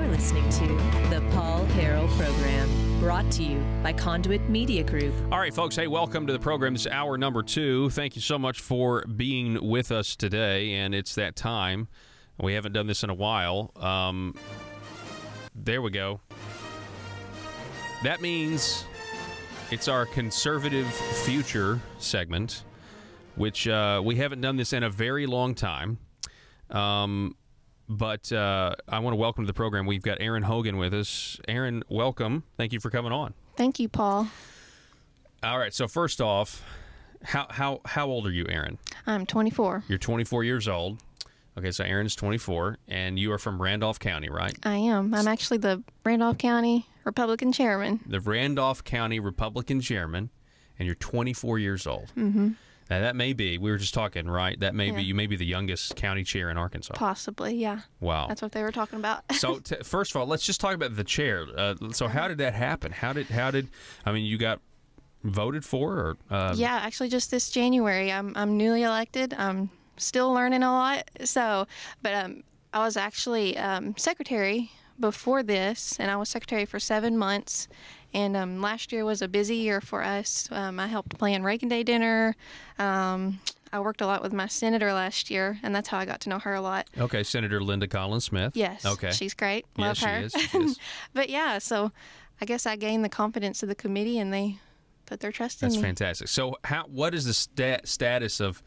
You're listening to the Paul Harrell Program, brought to you by Conduit Media Group. All right, folks. Hey, welcome to the program. This is hour number 2. Thank you so much for being with us today, and it's that time. We haven't done this in a while. There we go. That means it's our Conservative Future segment, which we haven't done this in a very long time. But I want to welcome to the program. We've got Erin Hogan with us. Erin, welcome. Thank you for coming on. Thank you, Paul. All right. So first off, how old are you, Erin? I'm 24. You're 24 years old. Okay, so Erin's 24, and you are from Randolph County, right? I am. I'm actually the Randolph County Republican chairman. The Randolph County Republican chairman, and you're 24 years old. Mm-hmm. Now, that may be, we were just talking, right? That may be, you may be the youngest county chair in Arkansas. Possibly, yeah. Wow. That's what they were talking about. So, first of all, let's just talk about the chair. So, how did that happen? How did, I mean, you got voted for? Or, yeah, actually, just this January. I'm newly elected. I'm still learning a lot. So, but I was actually secretary before this, and I was secretary for 7 months. And last year was a busy year for us. I helped plan Reagan Day dinner. I worked a lot with my senator last year, and that's how I got to know her a lot. Okay, Senator Linda Collins Smith. Yes. Okay. She's great. Love her. Yes, she is. But yeah, so I guess I gained the confidence of the committee, and they put their trust in me. That's fantastic. So what is the status of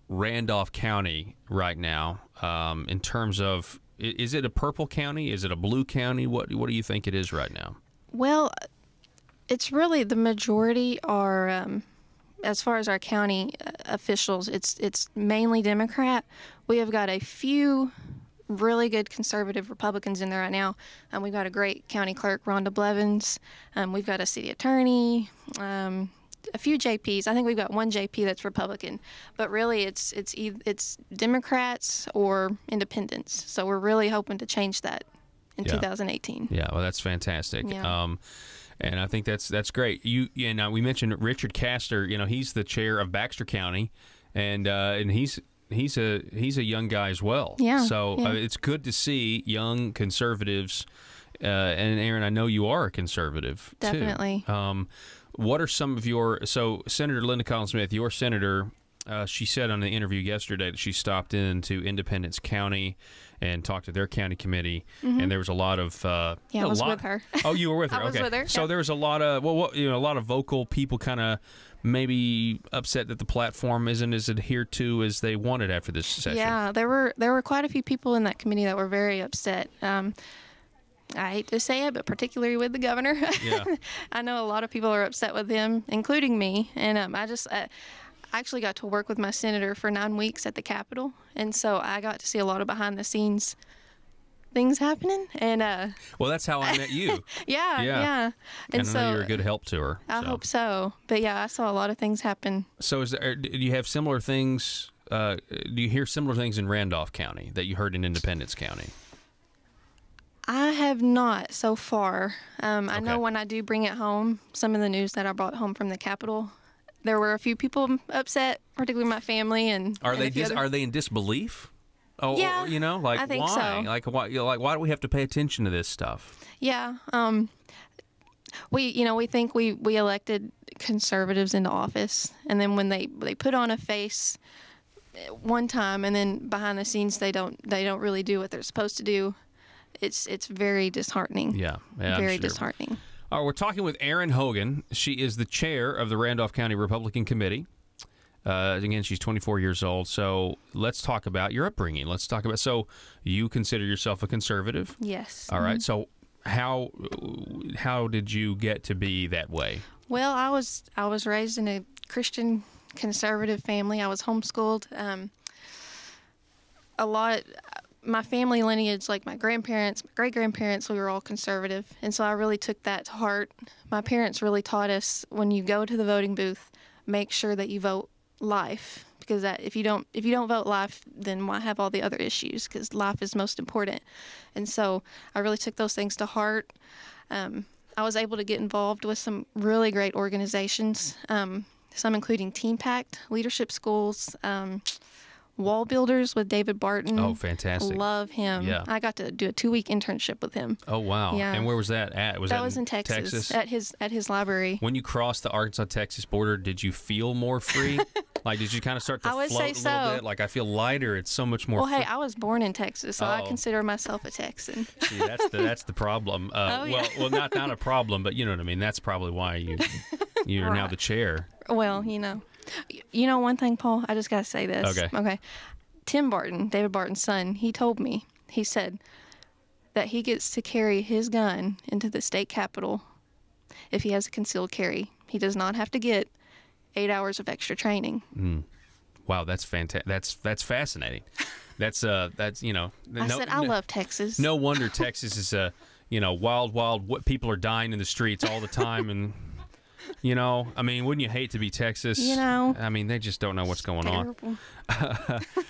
Randolph County right now in terms of, is it a purple county? Is it a blue county? What do you think it is right now? Well, it's really the majority are, as far as our county officials, it's mainly Democrat. We have got a few really good conservative Republicans in there right now. We've got a great county clerk, Rhonda Blevins. We've got a city attorney, a few JPs. I think we've got one JP that's Republican, but really it's Democrats or independents. So we're really hoping to change that in 2018. Yeah, well, that's fantastic. Yeah. And I think that's great. Now we mentioned Richard Castor. You know, he's the chair of Baxter County, and he's a young guy as well. Yeah. So it's good to see young conservatives. And Erin, I know you are a conservative too. Definitely. What are some of so Senator Linda Collins Smith, your senator, she said on the interview yesterday that she stopped into Independence County and talked to their county committee, and there was a lot of I was with her. Oh, you were with her. I was with her. So there was a lot of a lot of vocal people kind of maybe upset that the platform isn't as adhered to as they wanted after this session. Yeah, there were quite a few people in that committee that were very upset. I hate to say it, but particularly with the governor. Yeah. I know a lot of people are upset with him, including me. And I actually got to work with my senator for 9 weeks at the Capitol. And so I got to see a lot of behind-the-scenes things happening. And well, that's how I met you. Yeah. And I know you're a good help to her. I hope so. But yeah, I saw a lot of things happen. So do you have similar things? Do you hear similar things in Randolph County that you heard in Independence County? I have not so far. I know when I do bring it home, some of the news that I brought home from the Capitol, there were a few people upset, particularly my family. And are they in disbelief? Oh, yeah, like I think why? So. Like why do we have to pay attention to this stuff? Yeah, we think we elected conservatives into office, and then when they put on a face one time, and then behind the scenes they don't really do what they're supposed to do. It's very disheartening. Yeah, very disheartening. All right, we're talking with Erin Hogan. She is the chair of the Randolph County Republican Committee. Again, she's 24 years old. So let's talk about your upbringing. So you consider yourself a conservative? Yes. All right. So how did you get to be that way? Well, I was raised in a Christian conservative family. I was homeschooled. My family lineage, like my grandparents, my great-grandparents, we were all conservative. And so I really took that to heart. My parents really taught us, when you go to the voting booth, make sure that you vote life. Because if you don't vote life, then why have all the other issues? Because life is most important. And so I really took those things to heart. I was able to get involved with some really great organizations, some including Team Pact, leadership schools, Wall Builders with David Barton. Oh, fantastic. Love him. Yeah. I got to do a 2-week internship with him. Oh, wow. Yeah. And where was that at? That was in Texas. At his library. When you crossed the Arkansas-Texas border, did you feel more free? Like, did you kind of start to I would float say a little so. bit? Like, I feel lighter. It's so much more Well, hey, I was born in Texas, so I Oh. consider myself a Texan. See, that's the problem. Oh, yeah. Well, not a problem, but you know what I mean. That's probably why you're now Right. the chair. Well, one thing, Paul, I just got to say this. Okay. Tim Barton, David Barton's son, he told me, he said that he gets to carry his gun into the state capitol if he has a concealed carry. He does not have to get 8 hours of extra training. Wow, that's fantastic. That's fascinating. That's I love Texas. No wonder Texas is wild. People are dying in the streets all the time, and I mean, wouldn't you hate to be Texas? I mean, they just don't know what's going on.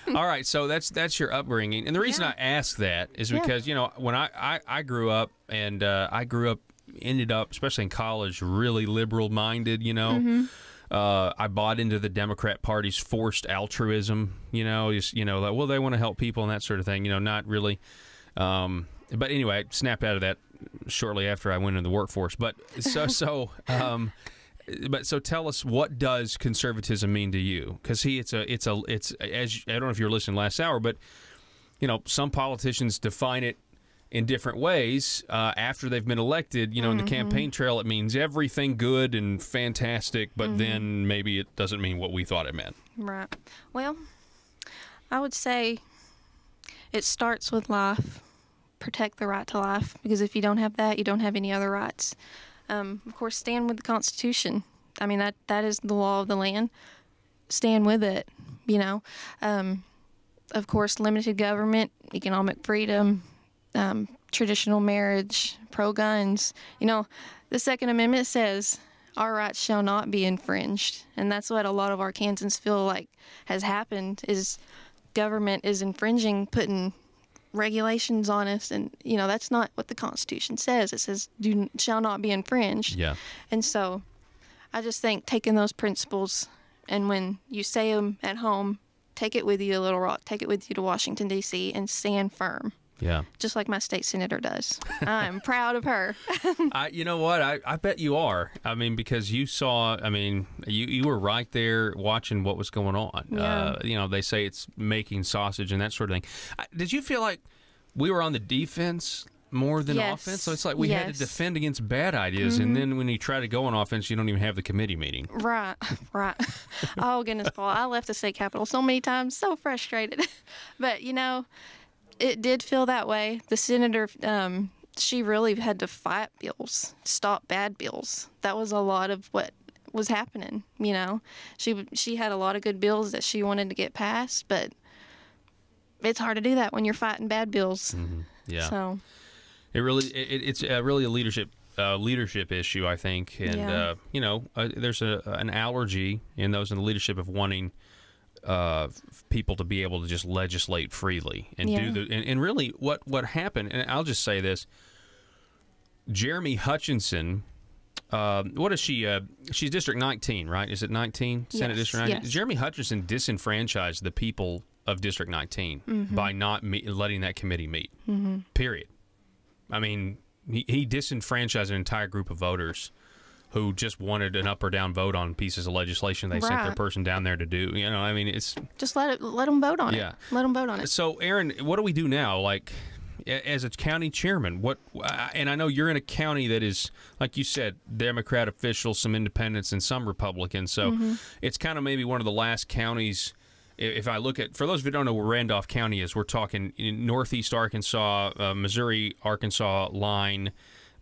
All right, so that's your upbringing, and the reason I ask that is because when I grew up, and ended up, especially in college, really liberal minded. I bought into the Democrat Party's forced altruism, like, well, they want to help people and that sort of thing, not really. But anyway, I snapped out of that shortly after I went into the workforce. But so tell us, what does conservatism mean to you? Because it's as I don't know if you were listening last hour, but some politicians define it in different ways after they've been elected. In the campaign trail, it means everything good and fantastic, but then maybe it doesn't mean what we thought it meant. Right. Well, I would say it starts with life. Protect the right to life, because if you don't have that, you don't have any other rights. Of course, stand with the Constitution. I mean, that is the law of the land. Stand with it, Of course, limited government, economic freedom, traditional marriage, pro-guns. The Second Amendment says our rights shall not be infringed. And that's what a lot of Arkansans feel like has happened, is government is infringing, putting regulations on us. And, that's not what the Constitution says. It says shall not be infringed. Yeah. And so I just think taking those principles, and when you say them at home, take it with you to Little Rock, take it with you to Washington, D.C., and stand firm. Yeah. Just like my state senator does. I'm proud of her. You know what? I bet you are. I mean, because you saw, you were right there watching what was going on. Yeah. They say it's making sausage and that sort of thing. Did you feel like we were on the defense more than offense? So it's like we had to defend against bad ideas, and then when you try to go on offense, you don't even have the committee meeting. Right. Oh, goodness, Paul. I left the state capitol so many times, so frustrated. But, it did feel that way. The senator, she really had to fight bills, stop bad bills. That was a lot of what was happening, She had a lot of good bills that she wanted to get passed, but it's hard to do that when you're fighting bad bills. Mm-hmm. Yeah. So it's really a leadership issue, I think. And, there's an allergy in those in the leadership of wanting people to be able to just legislate freely and do and really what happened. And I'll just say this: Jeremy Hutchinson, what is she? She's District 19, right? Is it 19? Senate District 19. Yes. Jeremy Hutchinson disenfranchised the people of District 19 by not letting that committee meet. Period. I mean, he disenfranchised an entire group of voters who just wanted an up or down vote on pieces of legislation they sent their person down there to do. It's just let them vote on it. Let them vote on it. So, Erin, what do we do now? Like, as a county chairman, and I know you're in a county that is, like you said, Democrat officials, some independents, and some Republicans. So it's kind of maybe one of the last counties. If I look at, for those of you who don't know where Randolph County is, we're talking in northeast Arkansas, Missouri, Arkansas line.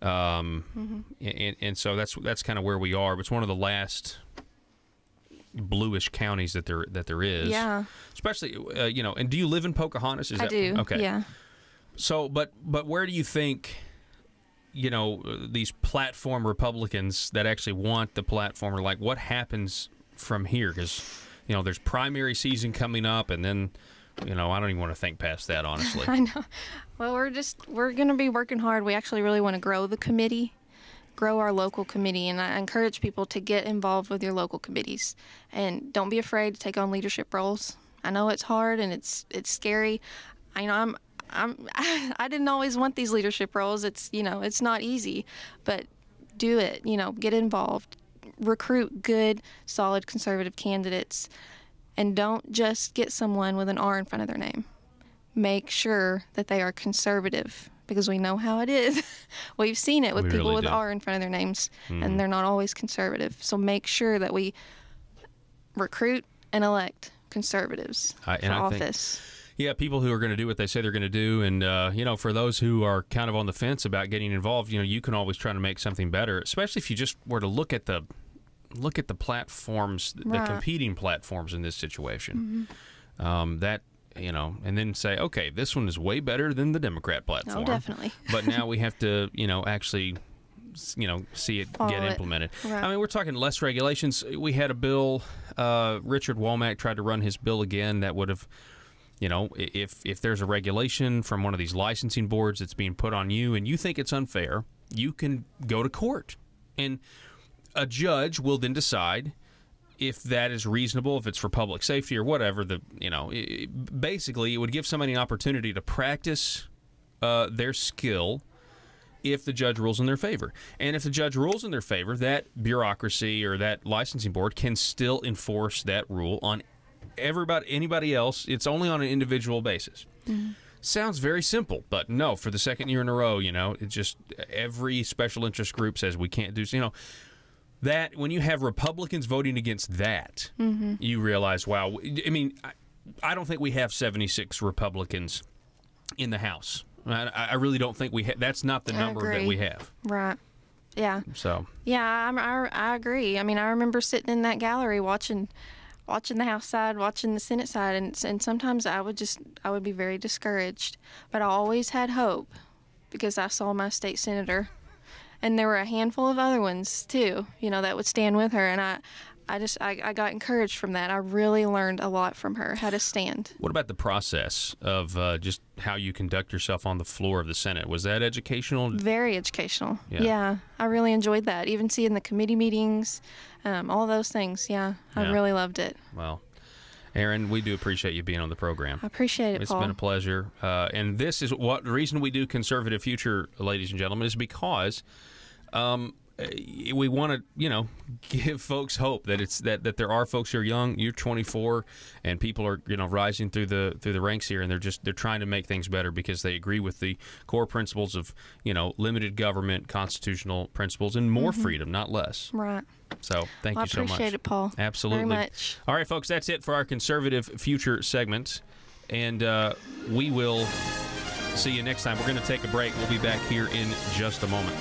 And so that's kind of where we are. But it's one of the last bluish counties that there is. Yeah. Especially, and do you live in Pocahontas? I do. Okay. Yeah. So, but where do you think, these platform Republicans that actually want the platform are like, what happens from here? Because, there's primary season coming up, and then, I don't even want to think past that, honestly. I know. Well, we're going to be working hard. We actually really want to grow the committee, grow our local committee, and I encourage people to get involved with your local committees. And don't be afraid to take on leadership roles. I know it's hard and it's scary. I know I didn't always want these leadership roles. It's, it's not easy, but do it, get involved, recruit good, solid conservative candidates, and don't just get someone with an R in front of their name. Make sure that they are conservative, because we know how it is. We've seen it with people really with do. R in front of their names, and they're not always conservative. So make sure that we recruit and elect conservatives for office. Yeah, people who are going to do what they say they're going to do. And, for those who are kind of on the fence about getting involved, you can always try to make something better, especially if you just were to look at the platforms, the competing platforms in this situation. And then say, okay, this one is way better than the Democrat platform. Oh, definitely. But now we have to, actually, see it get implemented. Right. I mean, we're talking less regulations. We had a bill, Richard Womack tried to run his bill again that would have, if there's a regulation from one of these licensing boards that's being put on you and you think it's unfair, you can go to court. And a judge will then decide if that is reasonable, if it's for public safety or whatever. Basically, it would give somebody an opportunity to practice their skill if the judge rules in their favor. And if the judge rules in their favor, that bureaucracy or that licensing board can still enforce that rule on anybody else. It's only on an individual basis. Sounds very simple, but no, for the second year in a row, it's just every special interest group says we can't do, that when you have Republicans voting against that, you realize, wow. I mean, I don't think we have 76 Republicans in the House. I really don't think we have. That's not the number that we have. Right. Yeah. So. Yeah, I agree. I mean, I remember sitting in that gallery watching the House side, watching the Senate side, and sometimes I would be very discouraged. But I always had hope because I saw my state senator. And there were a handful of other ones, too, that would stand with her. And I got encouraged from that. I really learned a lot from her, how to stand. What about the process of just how you conduct yourself on the floor of the Senate? Was that educational? Very educational. Yeah, I really enjoyed that. Even seeing the committee meetings, all those things. Yeah, I really loved it. Well, Erin, we do appreciate you being on the program. I appreciate it, It's Paul. been a pleasure. And this is the reason we do Conservative Future, ladies and gentlemen, is because we want to, give folks hope that it's that there are folks who are young. You're 24, and people are, rising through the ranks here, and they're trying to make things better because they agree with the core principles of, limited government, constitutional principles, and more freedom, not less. Right. So thank you so much. I appreciate it, Paul. Absolutely. Very much. All right, folks, that's it for our Conservative Future segment, and we will see you next time. We're going to take a break. We'll be back here in just a moment.